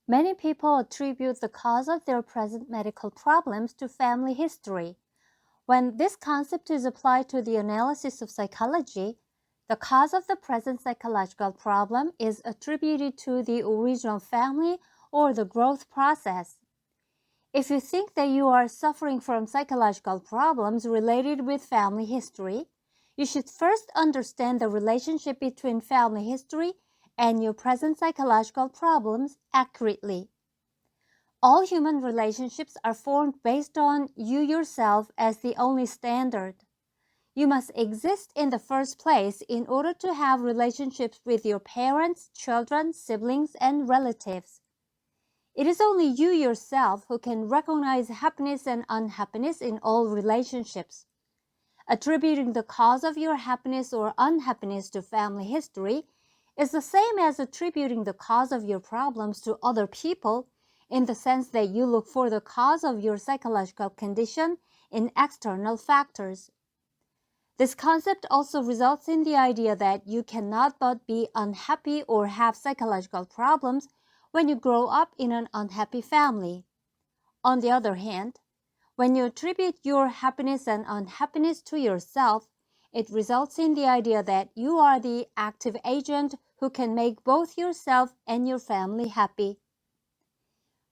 Many people attribute the cause of their present medical problems to family history. When this concept is applied to the analysis of psychology, the cause of the present psychological problem is attributed to the original family or the growth process. If you think that you are suffering from psychological problems related with family history, you should first understand the relationship between family history and your present psychological problems accurately. All human relationships are formed based on you yourself as the only standard. You must exist in the first place in order to have relationships with your parents, children, siblings, and relatives. It is only you yourself who can recognize happiness and unhappiness in all relationships. Attributing the cause of your happiness or unhappiness to family history is the same as attributing the cause of your problems to other people, in the sense that you look for the cause of your psychological condition in external factors. This concept also results in the idea that you cannot but be unhappy or have psychological problems when you grow up in an unhappy family. On the other hand, when you attribute your happiness and unhappiness to yourself, it results in the idea that you are the active agent who can make both yourself and your family happy.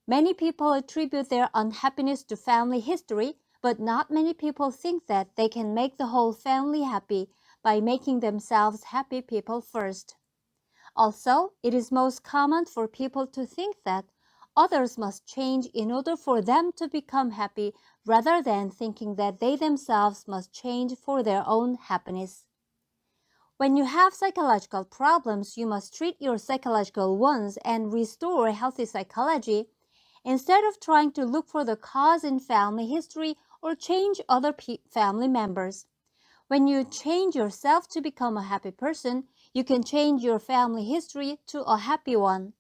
Many people attribute their unhappiness to family history, but not many people think that they can make the whole family happy by making themselves happy people first. Also, it is most common for people to think that others must change in order for them to become happy, rather than thinking that they themselves must change for their own happiness. When you have psychological problems, you must treat your psychological ones and restore healthy psychology, instead of trying to look for the cause in family history or change other family members. When you change yourself to become a happy person, you can change your family history to a happy one.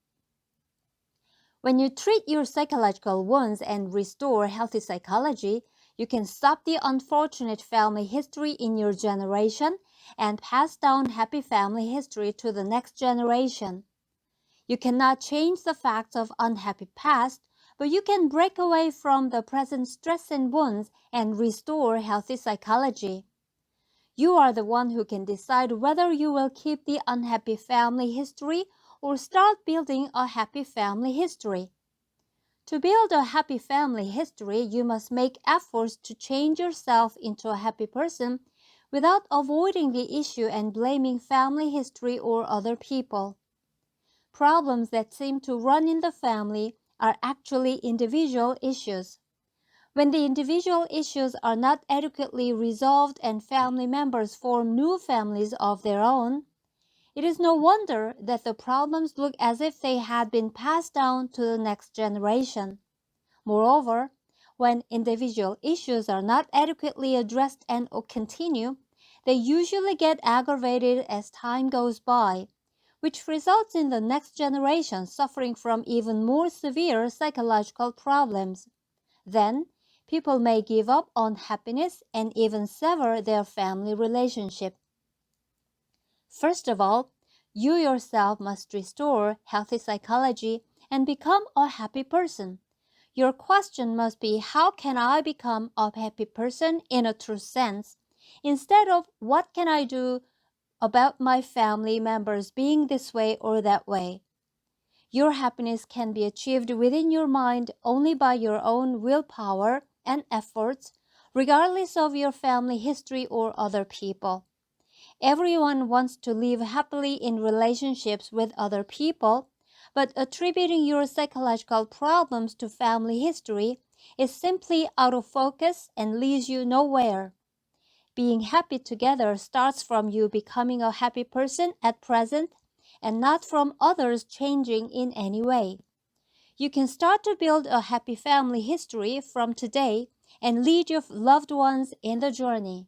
When you treat your psychological wounds and restore healthy psychology, you can stop the unfortunate family history in your generation and pass down happy family history to the next generation. You cannot change the facts of unhappy past, but you can break away from the present stress and wounds and restore healthy psychology. You are the one who can decide whether you will keep the unhappy family history or start building a happy family history. To build a happy family history, you must make efforts to change yourself into a happy person without avoiding the issue and blaming family history or other people. Problems that seem to run in the family are actually individual issues. When the individual issues are not adequately resolved and family members form new families of their own, it is no wonder that the problems look as if they had been passed down to the next generation. Moreover, when individual issues are not adequately addressed and continue, they usually get aggravated as time goes by, which results in the next generation suffering from even more severe psychological problems. Then, people may give up on happiness and even sever their family relationship. First of all, you yourself must restore healthy psychology and become a happy person. Your question must be, how can I become a happy person in a true sense, instead of what can I do about my family members being this way or that way. Your happiness can be achieved within your mind only by your own willpower and efforts, regardless of your family history or other people. Everyone wants to live happily in relationships with other people, but attributing your psychological problems to family history is simply out of focus and leads you nowhere. Being happy together starts from you becoming a happy person at present and not from others changing in any way. You can start to build a happy family history from today and lead your loved ones in the journey.